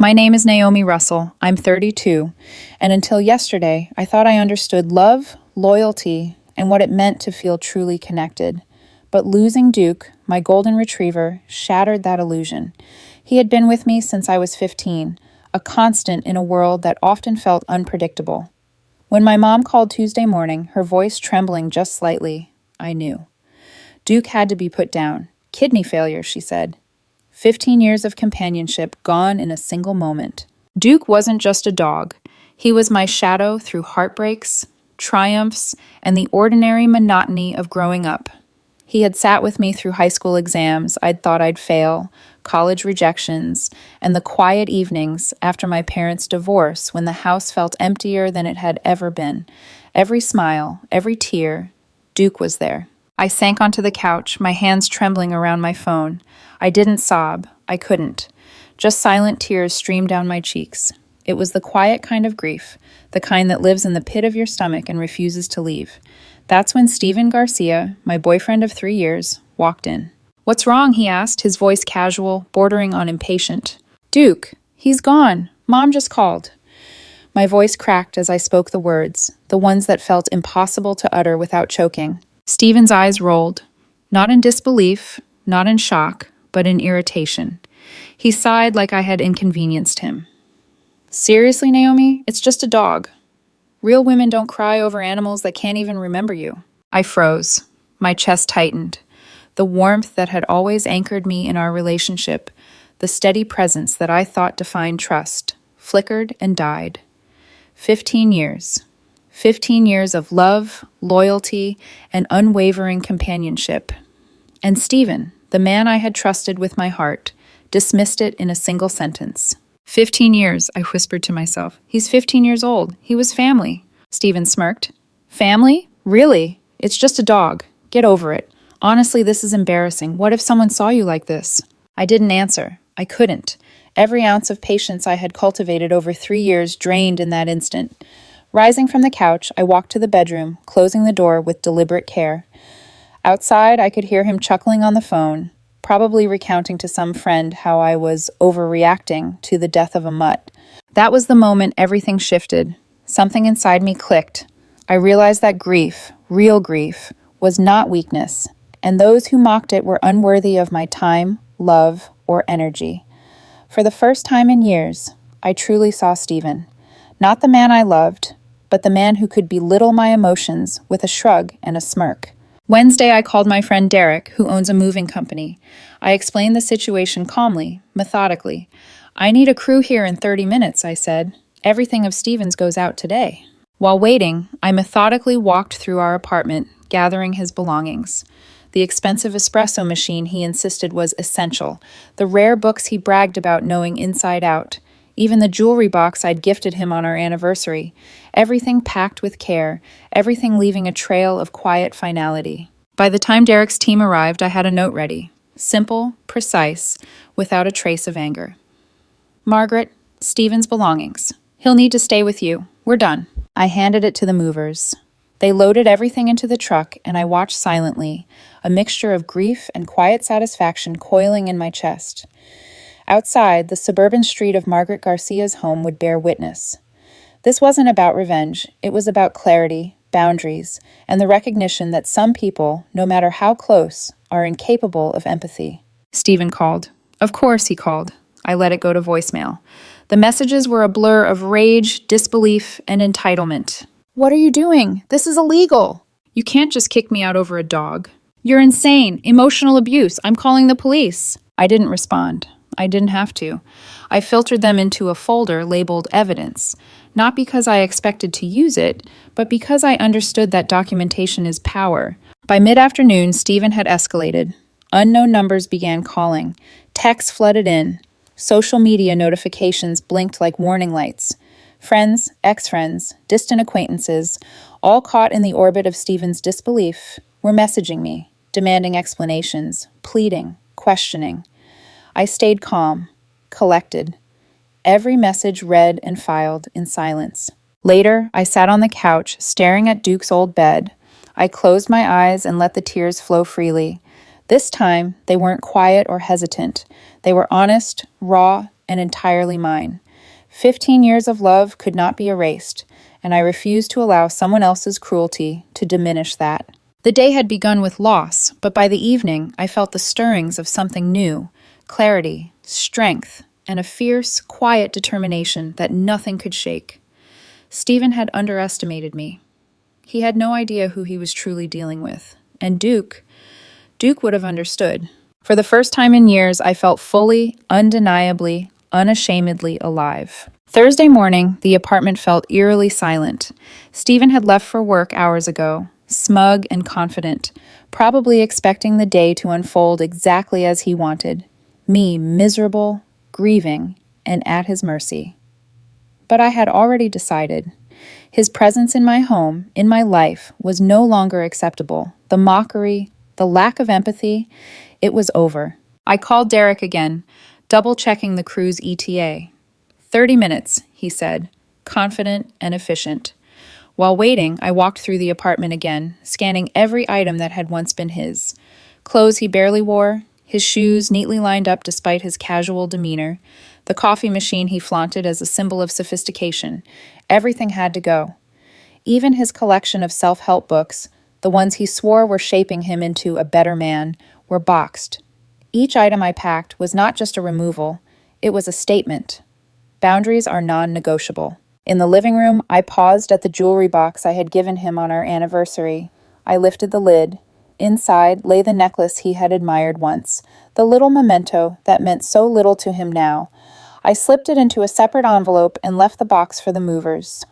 My name is Naomi Russell. I'm 32, and until yesterday, I thought I understood love, loyalty, and what it meant to feel truly connected. But losing Duke, my golden retriever, shattered that illusion. He had been with me since I was 15, a constant in a world that often felt unpredictable. When my mom called Tuesday morning, her voice trembling just slightly, I knew. Duke had to be put down. Kidney failure, she said. 15 years of companionship gone in a single moment. Duke wasn't just a dog. He was my shadow through heartbreaks, triumphs, and the ordinary monotony of growing up. He had sat with me through high school exams I'd thought I'd fail, college rejections, and the quiet evenings after my parents' divorce when the house felt emptier than it had ever been. Every smile, every tear, Duke was there. I sank onto the couch, my hands trembling around my phone. I didn't sob. I couldn't. Just silent tears streamed down my cheeks. It was the quiet kind of grief, the kind that lives in the pit of your stomach and refuses to leave. That's when Steven Garcia, my boyfriend of 3 years, walked in. "What's wrong?" he asked, his voice casual, bordering on impatient. "Duke, he's gone. Mom just called." My voice cracked as I spoke the words, the ones that felt impossible to utter without choking. Steven's eyes rolled, not in disbelief, not in shock, but in irritation. He sighed like I had inconvenienced him. "Seriously, Naomi? It's just a dog. Real women don't cry over animals that can't even remember you." I froze. My chest tightened. The warmth that had always anchored me in our relationship, the steady presence that I thought defined trust, flickered and died. 15 years. 15 years of love, loyalty, and unwavering companionship. And Steven, the man I had trusted with my heart, dismissed it in a single sentence. 15 years, I whispered to myself. He's 15 years old. He was family. Steven smirked. Family? Really? It's just a dog. Get over it. Honestly, this is embarrassing. What if someone saw you like this? I didn't answer. I couldn't. Every ounce of patience I had cultivated over 3 years drained in that instant. Rising from the couch, I walked to the bedroom, closing the door with deliberate care. Outside, I could hear him chuckling on the phone, probably recounting to some friend how I was overreacting to the death of a mutt. That was the moment everything shifted. Something inside me clicked. I realized that grief, real grief, was not weakness, and those who mocked it were unworthy of my time, love, or energy. For the first time in years, I truly saw Steven. Not the man I loved, but the man who could belittle my emotions with a shrug and a smirk. Wednesday, I called my friend Derek, who owns a moving company. I explained the situation calmly, methodically. "I need a crew here in 30 minutes, I said. "Everything of Steven's goes out today." While waiting, I methodically walked through our apartment, gathering his belongings. The expensive espresso machine he insisted was essential, the rare books he bragged about knowing inside out, even the jewelry box I'd gifted him on our anniversary. Everything packed with care, everything leaving a trail of quiet finality. By the time Derek's team arrived, I had a note ready. Simple, precise, without a trace of anger. "Margaret, Steven's belongings. He'll need to stay with you. We're done." I handed it to the movers. They loaded everything into the truck, and I watched silently, a mixture of grief and quiet satisfaction coiling in my chest. Outside, the suburban street of Margaret Garcia's home would bear witness. This wasn't about revenge. It was about clarity, boundaries, and the recognition that some people, no matter how close, are incapable of empathy. Steven called. Of course he called. I let it go to voicemail. The messages were a blur of rage, disbelief, and entitlement. "What are you doing? This is illegal. You can't just kick me out over a dog. You're insane. Emotional abuse. I'm calling the police." I didn't respond. I didn't have to. I filtered them into a folder labeled evidence, not because I expected to use it, but because I understood that documentation is power. By mid-afternoon, Steven had escalated. Unknown numbers began calling. Texts flooded in. Social media notifications blinked like warning lights. Friends, ex-friends, distant acquaintances, all caught in the orbit of Steven's disbelief, were messaging me, demanding explanations, pleading, questioning. I stayed calm, collected. Every message read and filed in silence. Later, I sat on the couch, staring at Duke's old bed. I closed my eyes and let the tears flow freely. This time, they weren't quiet or hesitant. They were honest, raw, and entirely mine. 15 years of love could not be erased, and I refused to allow someone else's cruelty to diminish that. The day had begun with loss, but by the evening I felt the stirrings of something new, clarity, strength, and a fierce, quiet determination that nothing could shake. Stephen had underestimated me. He had no idea who he was truly dealing with. And Duke would have understood. For the first time in years, I felt fully, undeniably, unashamedly alive. Thursday morning, the apartment felt eerily silent. Stephen had left for work hours ago, smug and confident, probably expecting the day to unfold exactly as he wanted. Me, miserable, grieving, and at his mercy. But I had already decided. His presence in my home, in my life, was no longer acceptable. The mockery, the lack of empathy, it was over. I called Derek again, double-checking the crew's ETA. 30 minutes, he said, confident and efficient. While waiting, I walked through the apartment again, scanning every item that had once been his. Clothes he barely wore, his shoes neatly lined up despite his casual demeanor, the coffee machine he flaunted as a symbol of sophistication. Everything had to go. Even his collection of self-help books, the ones he swore were shaping him into a better man, were boxed. Each item I packed was not just a removal, it was a statement. Boundaries are non-negotiable. In the living room, I paused at the jewelry box I had given him on our anniversary. I lifted the lid. Inside lay the necklace he had admired once, the little memento that meant so little to him now. I slipped it into a separate envelope and left the box for the movers.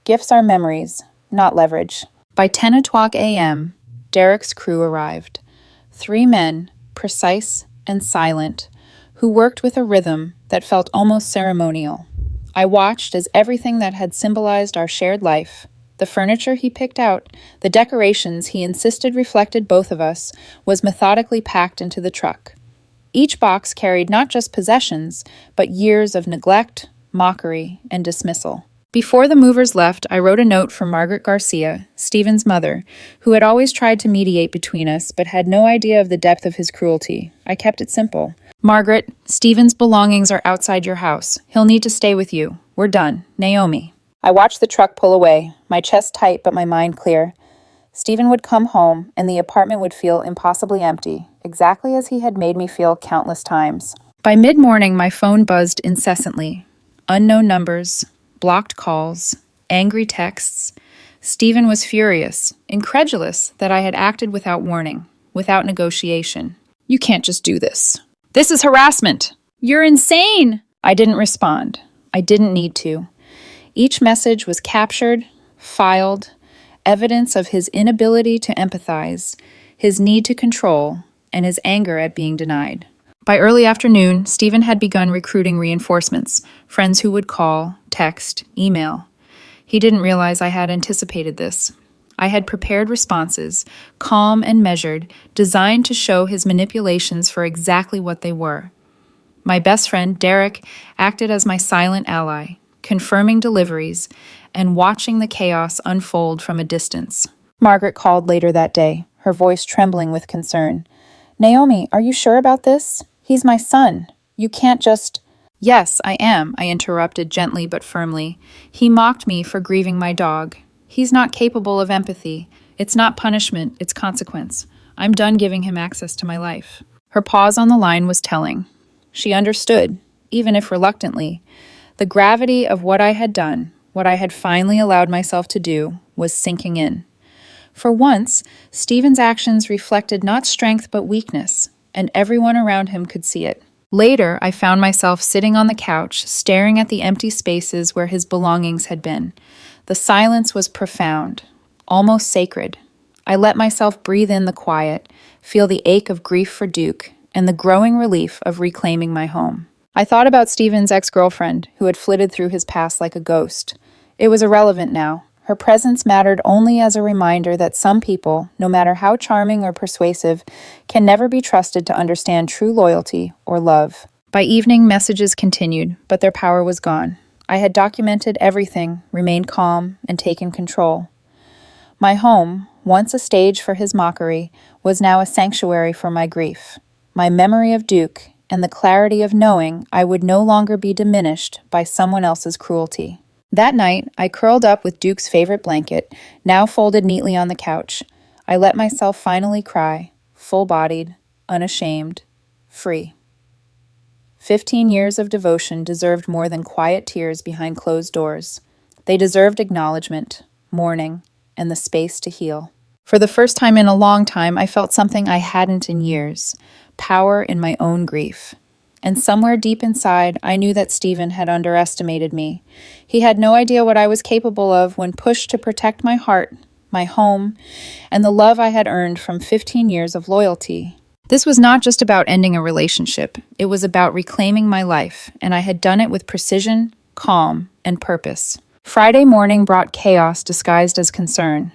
Gifts are memories, not leverage. By 10 o'clock a.m., Derek's crew arrived. 3 men, precise and silent, who worked with a rhythm that felt almost ceremonial. I watched as everything that had symbolized our shared life, the furniture he picked out, the decorations he insisted reflected both of us, was methodically packed into the truck. Each box carried not just possessions, but years of neglect, mockery, and dismissal. Before the movers left, I wrote a note for Margaret Garcia, Stephen's mother, who had always tried to mediate between us, but had no idea of the depth of his cruelty. I kept it simple. Margaret, Stephen's belongings are outside your house. He'll need to stay with you. We're done. Naomi. I watched the truck pull away, my chest tight but my mind clear. Stephen would come home, and the apartment would feel impossibly empty, exactly as he had made me feel countless times. By mid-morning, my phone buzzed incessantly. Unknown numbers, blocked calls, angry texts. Stephen was furious, incredulous that I had acted without warning, without negotiation. You can't just do this. This is harassment. You're insane. I didn't respond. I didn't need to. Each message was captured, filed, evidence of his inability to empathize, his need to control, and his anger at being denied. By early afternoon, Stephen had begun recruiting reinforcements, friends who would call, text, email. He didn't realize I had anticipated this. I had prepared responses, calm and measured, designed to show his manipulations for exactly what they were. My best friend, Derek, acted as my silent ally, confirming deliveries, and watching the chaos unfold from a distance. Margaret called later that day, her voice trembling with concern. Naomi, are you sure about this? He's my son. You can't just... Yes, I am, I interrupted gently but firmly. He mocked me for grieving my dog. He's not capable of empathy. It's not punishment, it's consequence. I'm done giving him access to my life. Her pause on the line was telling. She understood, even if reluctantly. The gravity of what I had done, what I had finally allowed myself to do, was sinking in. For once, Stephen's actions reflected not strength but weakness, and everyone around him could see it. Later, I found myself sitting on the couch, staring at the empty spaces where his belongings had been. The silence was profound, almost sacred. I let myself breathe in the quiet, feel the ache of grief for Duke, and the growing relief of reclaiming my home. I thought about Stephen's ex-girlfriend, who had flitted through his past like a ghost. It was irrelevant now. Her presence mattered only as a reminder that some people, no matter how charming or persuasive, can never be trusted to understand true loyalty or love. By evening, messages continued, but their power was gone. I had documented everything, remained calm, and taken control. My home, once a stage for his mockery, was now a sanctuary for my grief. My memory of Duke, and the clarity of knowing I would no longer be diminished by someone else's cruelty. That night, I curled up with Duke's favorite blanket, now folded neatly on the couch. I let myself finally cry, full-bodied, unashamed, free. 15 years of devotion deserved more than quiet tears behind closed doors. They deserved acknowledgement, mourning, and the space to heal. For the first time in a long time, I felt something I hadn't in years, power in my own grief. And somewhere deep inside, I knew that Stephen had underestimated me. He had no idea what I was capable of when pushed to protect my heart, my home, and the love I had earned from 15 years of loyalty. This was not just about ending a relationship. It was about reclaiming my life, and I had done it with precision, calm, and purpose. Friday morning brought chaos disguised as concern.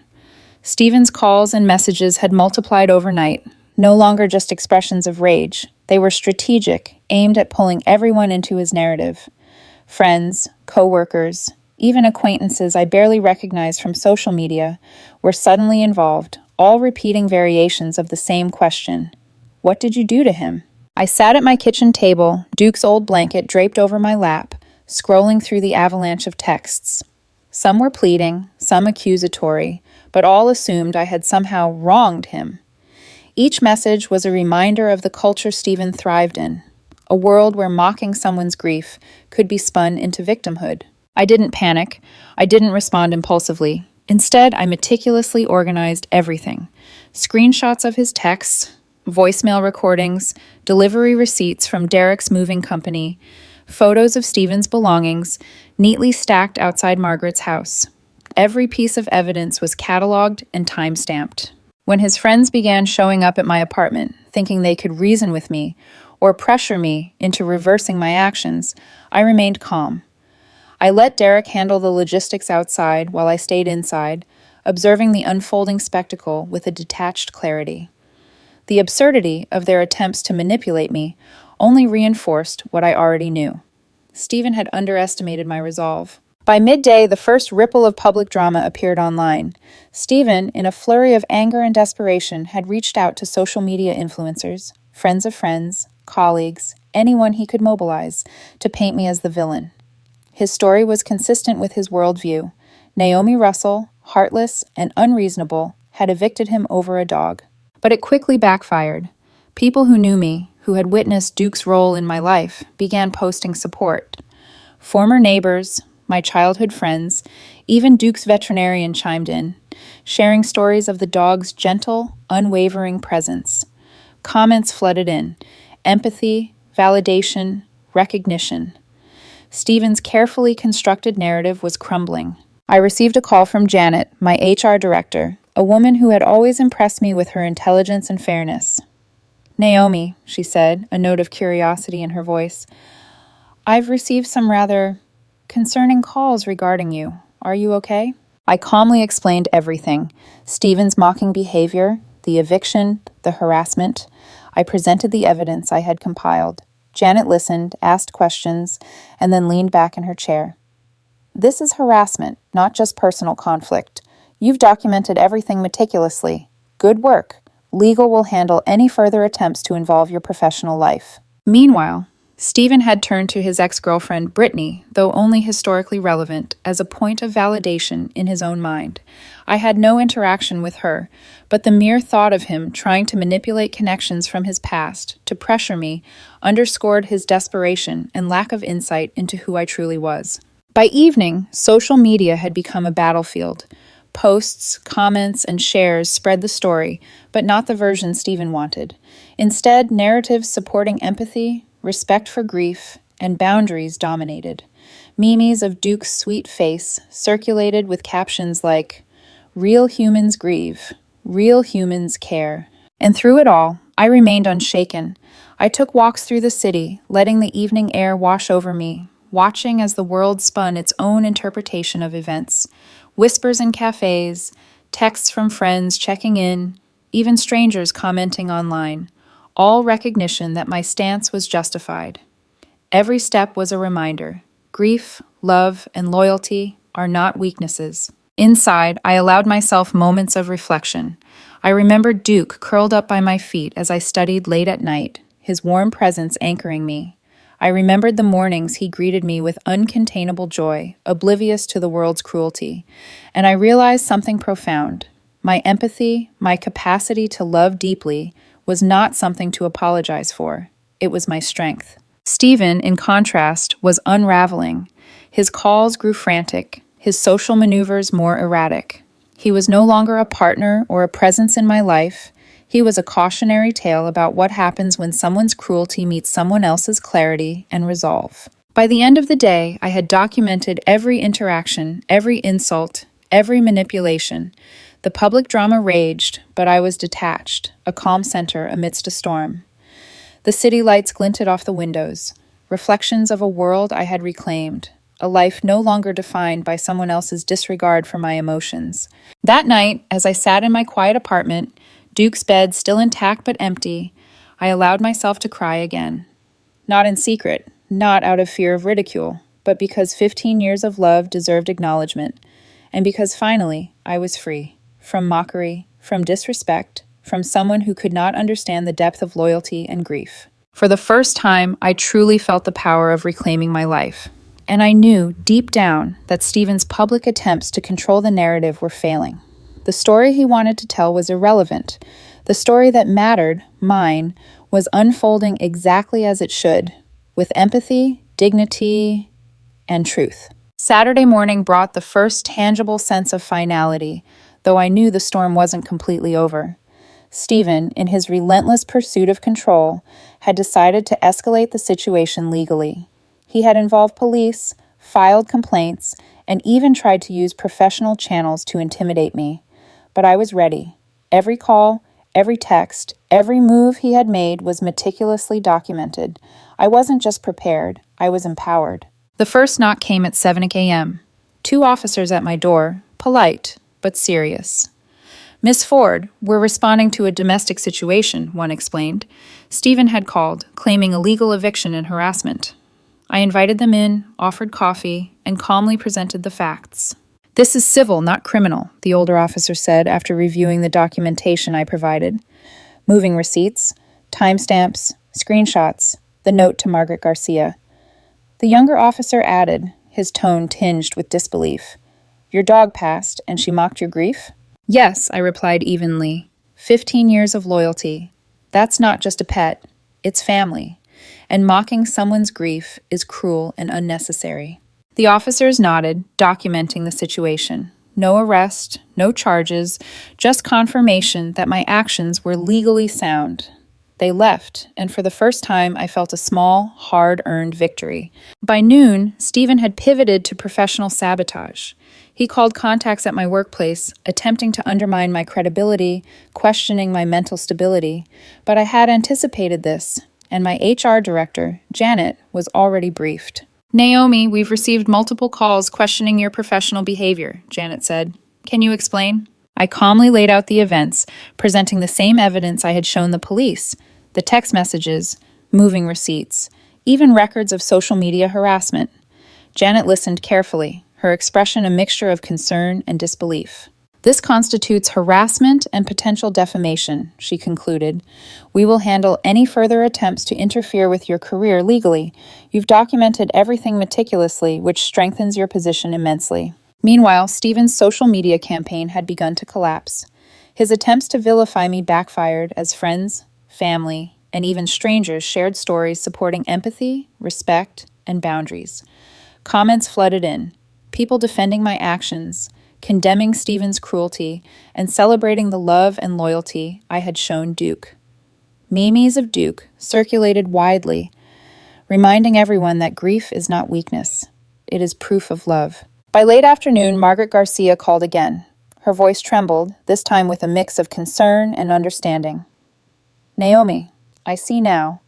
Stephen's calls and messages had multiplied overnight, no longer just expressions of rage. They were strategic, aimed at pulling everyone into his narrative. Friends, co-workers, even acquaintances I barely recognized from social media were suddenly involved, all repeating variations of the same question. What did you do to him? I sat at my kitchen table, Duke's old blanket draped over my lap, scrolling through the avalanche of texts. Some were pleading, some accusatory, but all assumed I had somehow wronged him. Each message was a reminder of the culture Stephen thrived in, a world where mocking someone's grief could be spun into victimhood. I didn't panic. I didn't respond impulsively. Instead, I meticulously organized everything. Screenshots of his texts, voicemail recordings, delivery receipts from Derek's moving company, photos of Stephen's belongings, neatly stacked outside Margaret's house. Every piece of evidence was cataloged and time-stamped. When his friends began showing up at my apartment, thinking they could reason with me or pressure me into reversing my actions, I remained calm. I let Derek handle the logistics outside while I stayed inside, observing the unfolding spectacle with a detached clarity. The absurdity of their attempts to manipulate me only reinforced what I already knew. Stephen had underestimated my resolve. By midday, the first ripple of public drama appeared online. Stephen, in a flurry of anger and desperation, had reached out to social media influencers, friends of friends, colleagues, anyone he could mobilize, to paint me as the villain. His story was consistent with his worldview. Naomi Russell, heartless and unreasonable, had evicted him over a dog. But it quickly backfired. People who knew me, who had witnessed Duke's role in my life, began posting support. Former neighbors, my childhood friends, even Duke's veterinarian chimed in, sharing stories of the dog's gentle, unwavering presence. Comments flooded in. Empathy, validation, recognition. Stephen's carefully constructed narrative was crumbling. I received a call from Janet, my HR director, a woman who had always impressed me with her intelligence and fairness. "Naomi," she said, a note of curiosity in her voice, "I've received some rather concerning calls regarding you. Are you okay?" I calmly explained everything. Stephen's mocking behavior, the eviction, the harassment. I presented the evidence I had compiled. Janet listened, asked questions, and then leaned back in her chair. "This is harassment, not just personal conflict. You've documented everything meticulously. Good work. Legal will handle any further attempts to involve your professional life." Meanwhile, Stephen had turned to his ex-girlfriend, Brittany, though only historically relevant, as a point of validation in his own mind. I had no interaction with her, but the mere thought of him trying to manipulate connections from his past to pressure me underscored his desperation and lack of insight into who I truly was. By evening, social media had become a battlefield. Posts, comments, and shares spread the story, but not the version Stephen wanted. Instead, narratives supporting empathy, respect for grief, and boundaries dominated. Memes of Duke's sweet face circulated with captions like, "Real humans grieve. Real humans care." And through it all, I remained unshaken. I took walks through the city, letting the evening air wash over me, watching as the world spun its own interpretation of events. Whispers in cafes, texts from friends checking in, even strangers commenting online. All recognition that my stance was justified. Every step was a reminder. Grief, love, and loyalty are not weaknesses. Inside, I allowed myself moments of reflection. I remembered Duke curled up by my feet as I studied late at night, his warm presence anchoring me. I remembered the mornings he greeted me with uncontainable joy, oblivious to the world's cruelty, and I realized something profound. My empathy, my capacity to love deeply, was not something to apologize for. It was my strength. Stephen, in contrast, was unraveling. His calls grew frantic, his social maneuvers more erratic. He was no longer a partner or a presence in my life. He was a cautionary tale about what happens when someone's cruelty meets someone else's clarity and resolve. By the end of the day, I had documented every interaction, every insult, every manipulation. The public drama raged, but I was detached, a calm center amidst a storm. The city lights glinted off the windows, reflections of a world I had reclaimed, a life no longer defined by someone else's disregard for my emotions. That night, as I sat in my quiet apartment, Duke's bed still intact but empty, I allowed myself to cry again. Not in secret, not out of fear of ridicule, but because 15 years of love deserved acknowledgement, and because finally I was free. From mockery, from disrespect, from someone who could not understand the depth of loyalty and grief. For the first time, I truly felt the power of reclaiming my life. And I knew, deep down, that Stephen's public attempts to control the narrative were failing. The story he wanted to tell was irrelevant. The story that mattered, mine, was unfolding exactly as it should, with empathy, dignity, and truth. Saturday morning brought the first tangible sense of finality, though I knew the storm wasn't completely over. Stephen, in his relentless pursuit of control, had decided to escalate the situation legally. He had involved police, filed complaints, and even tried to use professional channels to intimidate me. But I was ready. Every call, every text, every move he had made was meticulously documented. I wasn't just prepared, I was empowered. The first knock came at 7 a.m. 2 officers at my door, polite, but serious. "Miss Ford, we're responding to a domestic situation," one explained. Stephen had called, claiming illegal eviction and harassment. I invited them in, offered coffee, and calmly presented the facts. "This is civil, not criminal," the older officer said after reviewing the documentation I provided. Moving receipts, timestamps, screenshots, the note to Margaret Garcia. The younger officer added, his tone tinged with disbelief, "Your dog passed, and she mocked your grief?" "Yes," I replied evenly. 15 years of loyalty. That's not just a pet, it's family. And mocking someone's grief is cruel and unnecessary. The officers nodded, documenting the situation. No arrest, no charges, just confirmation that my actions were legally sound. They left, and for the first time I felt a small, hard-earned victory. By noon, Stephen had pivoted to professional sabotage. He called contacts at my workplace, attempting to undermine my credibility, questioning my mental stability. But I had anticipated this, and my HR director, Janet, was already briefed. "Naomi, we've received multiple calls questioning your professional behavior," Janet said. "Can you explain?" I calmly laid out the events, presenting the same evidence I had shown the police, the text messages, moving receipts, even records of social media harassment. Janet listened carefully, her expression a mixture of concern and disbelief. "This constitutes harassment and potential defamation," she concluded. "We will handle any further attempts to interfere with your career legally. You've documented everything meticulously, which strengthens your position immensely." Meanwhile, Stephen's social media campaign had begun to collapse. His attempts to vilify me backfired as friends, family, and even strangers shared stories supporting empathy, respect, and boundaries. Comments flooded in, people defending my actions, condemning Stephen's cruelty, and celebrating the love and loyalty I had shown Duke. Memes of Duke circulated widely, reminding everyone that grief is not weakness. It is proof of love. By late afternoon, Margaret Garcia called again. Her voice trembled, this time with a mix of concern and understanding. "Naomi, I see now.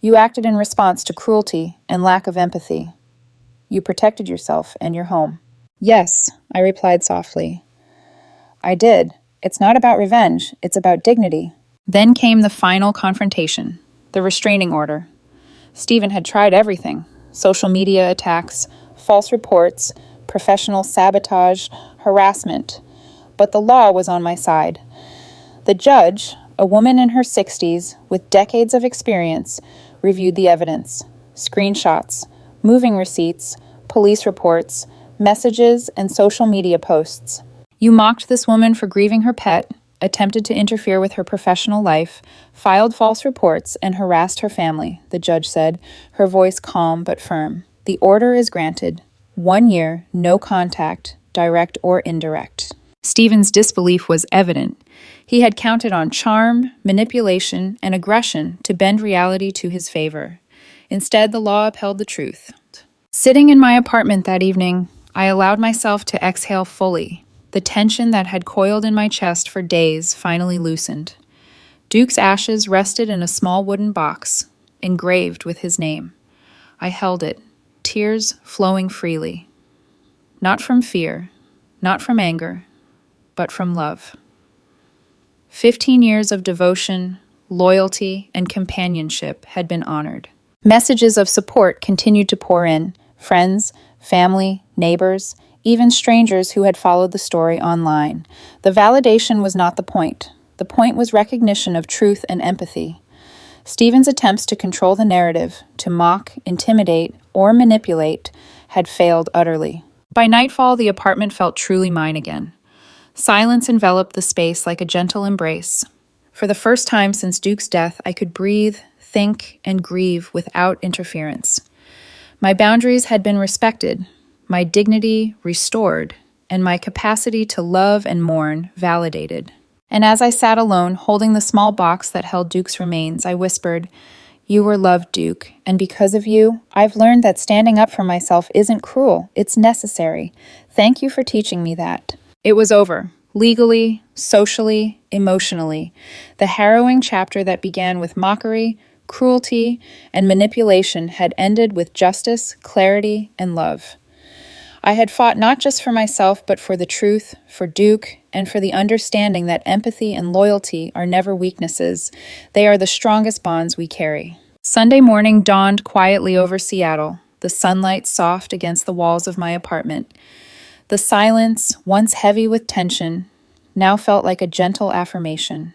You acted in response to cruelty and lack of empathy. You protected yourself and your home." "Yes," I replied softly. "I did. It's not about revenge, it's about dignity." Then came the final confrontation, the restraining order. Stephen had tried everything: social media attacks, false reports, professional sabotage, harassment. But the law was on my side. The judge, a woman in her 60s with decades of experience, reviewed the evidence: screenshots, moving receipts, police reports, messages, and social media posts. You mocked this woman for grieving her pet, attempted to interfere with her professional life, filed false reports, and harassed her family, the judge said, her voice calm but firm. The order is granted. 1 year, no contact, direct or indirect. Stephen's disbelief was evident. He had counted on charm, manipulation, and aggression to bend reality to his favor. Instead, the law upheld the truth. Sitting in my apartment that evening, I allowed myself to exhale fully. The tension that had coiled in my chest for days finally loosened. Duke's ashes rested in a small wooden box, engraved with his name. I held it, tears flowing freely. Not from fear, not from anger, but from love. 15 years of devotion, loyalty, and companionship had been honored. Messages of support continued to pour in: friends, family, neighbors, even strangers who had followed the story online. The validation was not the point. The point was recognition of truth and empathy. Stephen's attempts to control the narrative, to mock, intimidate, or manipulate, had failed utterly. By nightfall, the apartment felt truly mine again. Silence enveloped the space like a gentle embrace. For the first time since Duke's death, I could breathe, think, and grieve without interference. My boundaries had been respected, my dignity restored, and my capacity to love and mourn validated. And as I sat alone, holding the small box that held Duke's remains, I whispered, "You were loved, Duke, and because of you, I've learned that standing up for myself isn't cruel, it's necessary. Thank you for teaching me that." It was over, legally, socially, emotionally. The harrowing chapter that began with mockery, cruelty, and manipulation had ended with justice, clarity, and love. I had fought not just for myself, but for the truth, for Duke, and for the understanding that empathy and loyalty are never weaknesses. They are the strongest bonds we carry. Sunday morning dawned quietly over Seattle, the sunlight soft against the walls of my apartment. The silence, once heavy with tension, now felt like a gentle affirmation.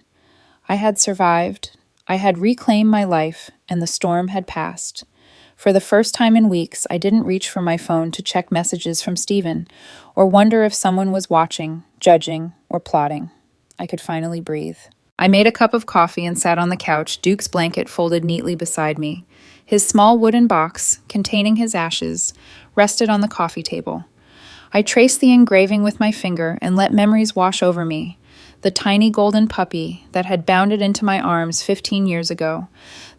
I had survived, I had reclaimed my life, and the storm had passed. For the first time in weeks, I didn't reach for my phone to check messages from Stephen, or wonder if someone was watching, judging, or plotting. I could finally breathe. I made a cup of coffee and sat on the couch, Duke's blanket folded neatly beside me. His small wooden box, containing his ashes, rested on the coffee table. I traced the engraving with my finger and let memories wash over me. The tiny golden puppy that had bounded into my arms 15 years ago.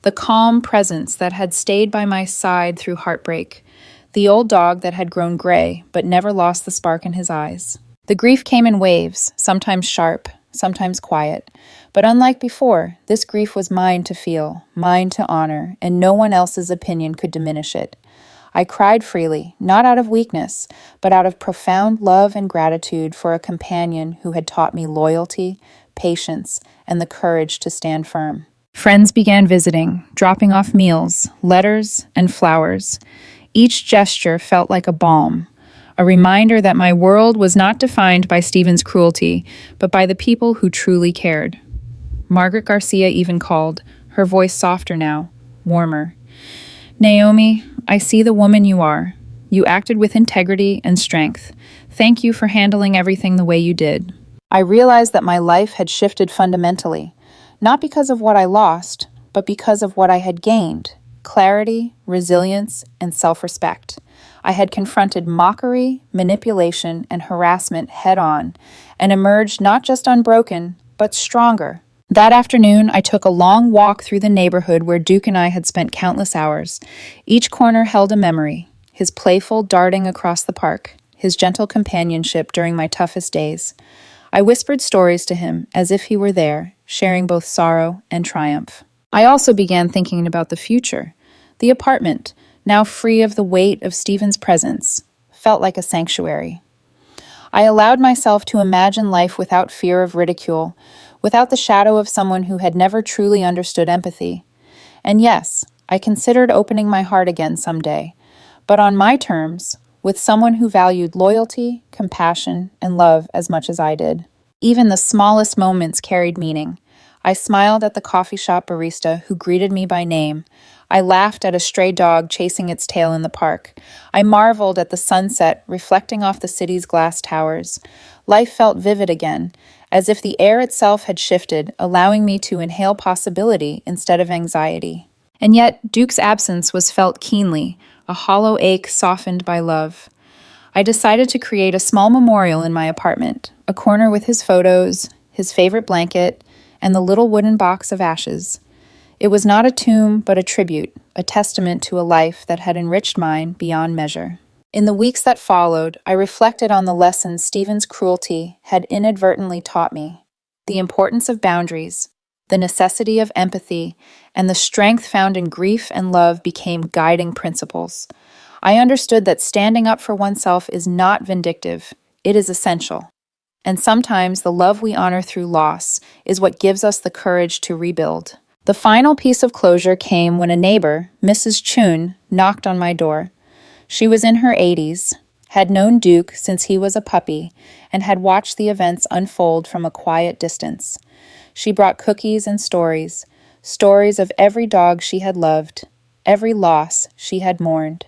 The calm presence that had stayed by my side through heartbreak. The old dog that had grown gray but never lost the spark in his eyes. The grief came in waves, sometimes sharp, sometimes quiet. But unlike before, this grief was mine to feel, mine to honor, and no one else's opinion could diminish it. I cried freely, not out of weakness, but out of profound love and gratitude for a companion who had taught me loyalty, patience, and the courage to stand firm. Friends began visiting, dropping off meals, letters, and flowers. Each gesture felt like a balm, a reminder that my world was not defined by Stephen's cruelty, but by the people who truly cared. Margaret Garcia even called, her voice softer now, warmer. "Naomi, I see the woman you are. You acted with integrity and strength. Thank you for handling everything the way you did." I realized that my life had shifted fundamentally, not because of what I lost, but because of what I had gained: clarity, resilience, and self-respect. I had confronted mockery, manipulation, and harassment head-on, and emerged not just unbroken, but stronger. That afternoon, I took a long walk through the neighborhood where Duke and I had spent countless hours. Each corner held a memory: his playful darting across the park, his gentle companionship during my toughest days. I whispered stories to him as if he were there, sharing both sorrow and triumph. I also began thinking about the future. The apartment, now free of the weight of Stephen's presence, felt like a sanctuary. I allowed myself to imagine life without fear of ridicule, without the shadow of someone who had never truly understood empathy. And yes, I considered opening my heart again someday, but on my terms, with someone who valued loyalty, compassion, and love as much as I did. Even the smallest moments carried meaning. I smiled at the coffee shop barista who greeted me by name. I laughed at a stray dog chasing its tail in the park. I marveled at the sunset reflecting off the city's glass towers. Life felt vivid again, as if the air itself had shifted, allowing me to inhale possibility instead of anxiety. And yet, Duke's absence was felt keenly, a hollow ache softened by love. I decided to create a small memorial in my apartment, a corner with his photos, his favorite blanket, and the little wooden box of ashes. It was not a tomb, but a tribute, a testament to a life that had enriched mine beyond measure. In the weeks that followed, I reflected on the lessons Stephen's cruelty had inadvertently taught me: the importance of boundaries, the necessity of empathy, and the strength found in grief and love became guiding principles. I understood that standing up for oneself is not vindictive, it is essential. And sometimes the love we honor through loss is what gives us the courage to rebuild. The final piece of closure came when a neighbor, Mrs. Chun, knocked on my door. She was in her 80s, had known Duke since he was a puppy, and had watched the events unfold from a quiet distance. She brought cookies and stories, stories of every dog she had loved, every loss she had mourned.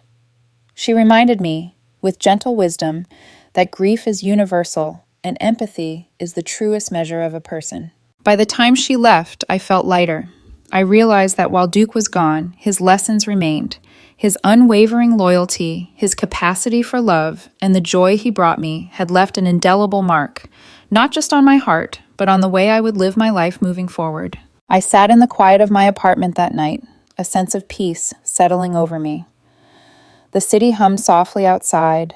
She reminded me, with gentle wisdom, that grief is universal and empathy is the truest measure of a person. By the time she left, I felt lighter. I realized that while Duke was gone, his lessons remained. His unwavering loyalty, his capacity for love, and the joy he brought me had left an indelible mark, not just on my heart, but on the way I would live my life moving forward. I sat in the quiet of my apartment that night, a sense of peace settling over me. The city hummed softly outside,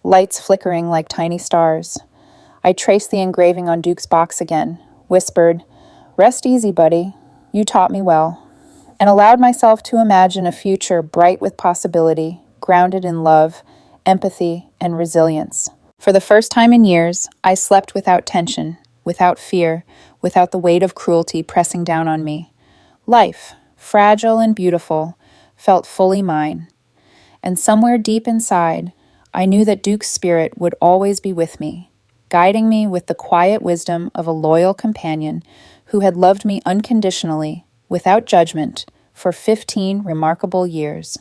lights flickering like tiny stars. I traced the engraving on Duke's box again, whispered, "Rest easy, buddy. You taught me well," and allowed myself to imagine a future bright with possibility, grounded in love, empathy, and resilience. For the first time in years, I slept without tension, without fear, without the weight of cruelty pressing down on me. Life, fragile and beautiful, felt fully mine. And somewhere deep inside, I knew that Duke's spirit would always be with me, guiding me with the quiet wisdom of a loyal companion who had loved me unconditionally, without judgment, for 15 remarkable years.